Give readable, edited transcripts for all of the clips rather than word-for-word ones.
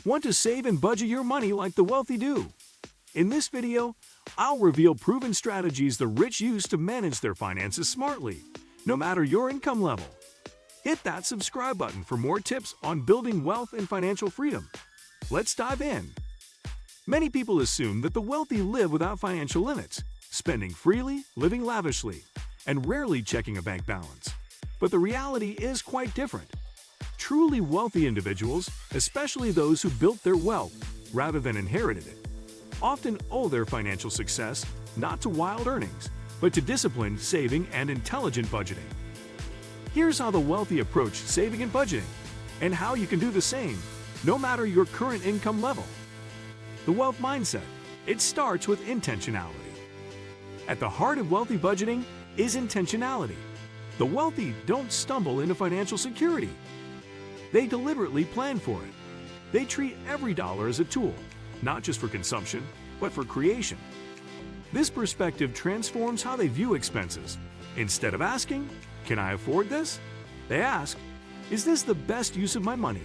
Want to save and budget your money like the wealthy do? In this video, I'll reveal proven strategies the rich use to manage their finances smartly, no matter your income level. Hit that subscribe button for more tips on building wealth and financial freedom. Let's dive in. Many people assume that the wealthy live without financial limits, spending freely, living lavishly, and rarely checking a bank balance. But the reality is quite different. Truly wealthy individuals, especially those who built their wealth rather than inherited it, often owe their financial success not to wild earnings, but to disciplined saving and intelligent budgeting. Here's how the wealthy approach saving and budgeting, and how you can do the same, no matter your current income level. The wealth mindset. It starts with intentionality. At the heart of wealthy budgeting is intentionality. The wealthy don't stumble into financial security. They deliberately plan for it. They treat every dollar as a tool, not just for consumption, but for creation. This perspective transforms how they view expenses. Instead of asking, "Can I afford this?" they ask, "Is this the best use of my money?"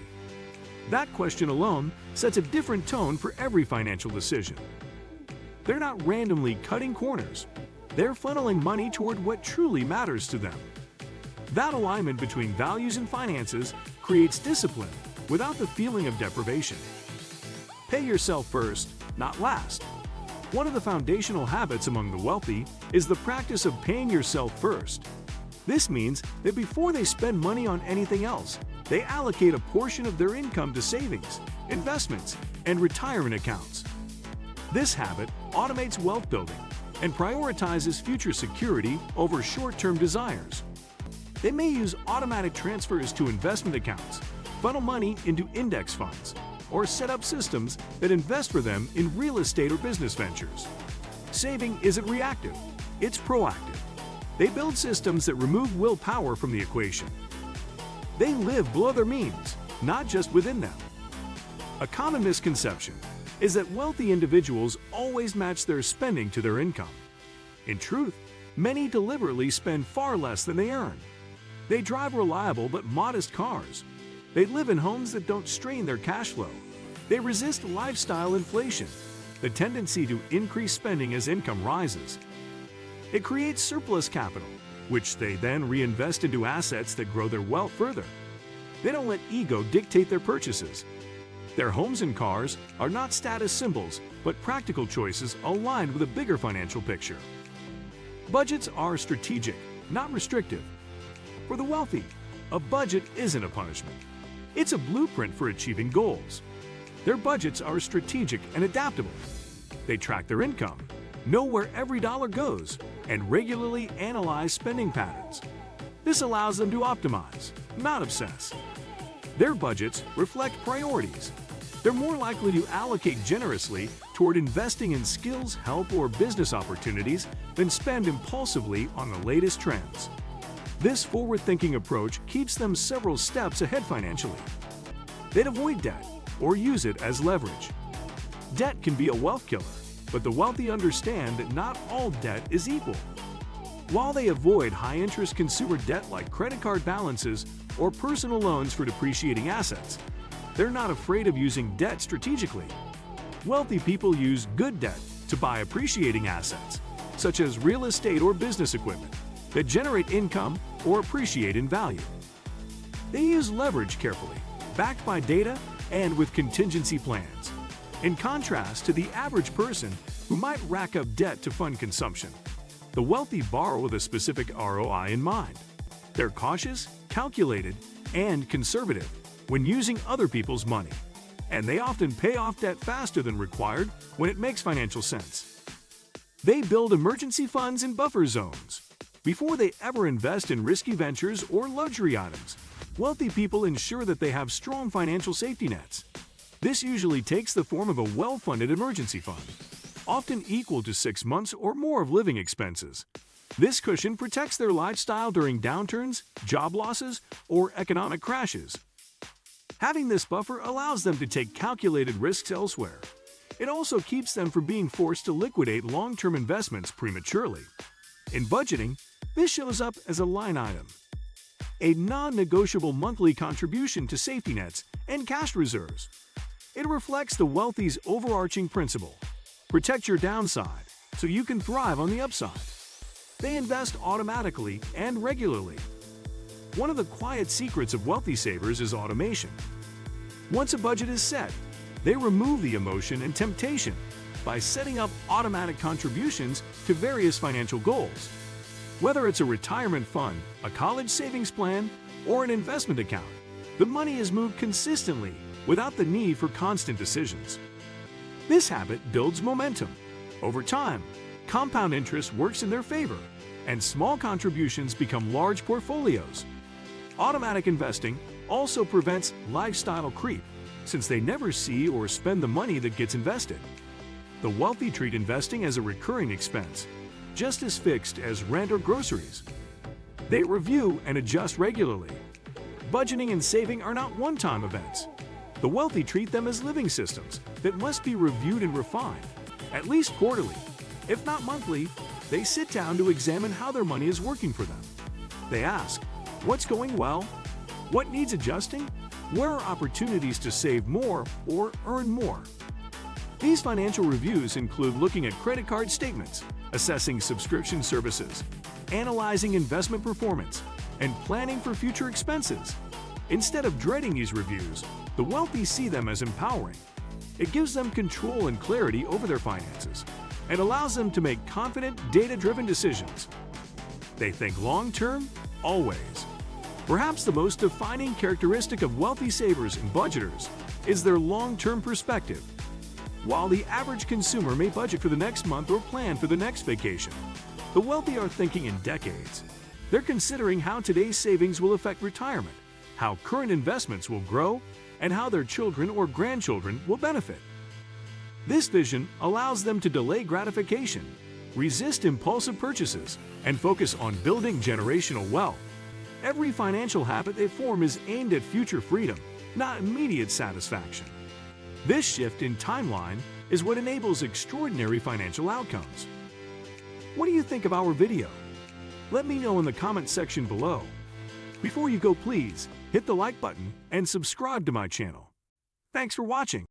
That question alone sets a different tone for every financial decision. They're not randomly cutting corners. They're funneling money toward what truly matters to them. That alignment between values and finances creates discipline without the feeling of deprivation. Pay yourself first, not last. One of the foundational habits among the wealthy is the practice of paying yourself first. This means that before they spend money on anything else, they allocate a portion of their income to savings, investments, and retirement accounts. This habit automates wealth building and prioritizes future security over short-term desires. They may use automatic transfers to investment accounts, funnel money into index funds, or set up systems that invest for them in real estate or business ventures. Saving isn't reactive, it's proactive. They build systems that remove willpower from the equation. They live below their means, not just within them. A common misconception is that wealthy individuals always match their spending to their income. In truth, many deliberately spend far less than they earn. They drive reliable but modest cars. They live in homes that don't strain their cash flow. They resist lifestyle inflation, the tendency to increase spending as income rises. It creates surplus capital, which they then reinvest into assets that grow their wealth further. They don't let ego dictate their purchases. Their homes and cars are not status symbols, but practical choices aligned with a bigger financial picture. Budgets are strategic, not restrictive. For the wealthy, a budget isn't a punishment. It's a blueprint for achieving goals. Their budgets are strategic and adaptable. They track their income, know where every dollar goes, and regularly analyze spending patterns. This allows them to optimize, not obsess. Their budgets reflect priorities. They're more likely to allocate generously toward investing in skills, health, or business opportunities than spend impulsively on the latest trends. This forward-thinking approach keeps them several steps ahead financially. They'd avoid debt or use it as leverage. Debt can be a wealth killer, but the wealthy understand that not all debt is equal. While they avoid high-interest consumer debt like credit card balances or personal loans for depreciating assets, they're not afraid of using debt strategically. Wealthy people use good debt to buy appreciating assets, such as real estate or business equipment, that generate income or appreciate in value. They use leverage carefully, backed by data and with contingency plans. In contrast to the average person who might rack up debt to fund consumption, the wealthy borrow with a specific ROI in mind. They're cautious, calculated, and conservative when using other people's money, and they often pay off debt faster than required when it makes financial sense. They build emergency funds and buffer zones. Before they ever invest in risky ventures or luxury items, wealthy people ensure that they have strong financial safety nets. This usually takes the form of a well-funded emergency fund, often equal to 6 months or more of living expenses. This cushion protects their lifestyle during downturns, job losses, or economic crashes. Having this buffer allows them to take calculated risks elsewhere. It also keeps them from being forced to liquidate long-term investments prematurely. In budgeting, this shows up as a line item, a non-negotiable monthly contribution to safety nets and cash reserves. It reflects the wealthy's overarching principle: protect your downside so you can thrive on the upside. They invest automatically and regularly. One of the quiet secrets of wealthy savers is automation. Once a budget is set, they remove the emotion and temptation by setting up automatic contributions to various financial goals. Whether it's a retirement fund, a college savings plan, or an investment account, the money is moved consistently without the need for constant decisions. This habit builds momentum. Over time, compound interest works in their favor, and small contributions become large portfolios. Automatic investing also prevents lifestyle creep, since they never see or spend the money that gets invested. The wealthy treat investing as a recurring expense, just as fixed as rent or groceries. They review and adjust regularly. Budgeting and saving are not one-time events. The wealthy treat them as living systems that must be reviewed and refined, at least quarterly. If not monthly, they sit down to examine how their money is working for them. They ask, what's going well? What needs adjusting? Where are opportunities to save more or earn more? These financial reviews include looking at credit card statements, assessing subscription services, analyzing investment performance, and planning for future expenses. Instead of dreading these reviews, the wealthy see them as empowering. It gives them control and clarity over their finances and allows them to make confident, data-driven decisions. They think long-term, always. Perhaps the most defining characteristic of wealthy savers and budgeters is their long-term perspective. While the average consumer may budget for the next month or plan for the next vacation, the wealthy are thinking in decades. They're considering how today's savings will affect retirement, how current investments will grow, and how their children or grandchildren will benefit. This vision allows them to delay gratification, resist impulsive purchases, and focus on building generational wealth. Every financial habit they form is aimed at future freedom, not immediate satisfaction. This shift in timeline is what enables extraordinary financial outcomes. What do you think of our video? Let me know in the comment section below. Before you go, please hit the like button and subscribe to my channel. Thanks for watching.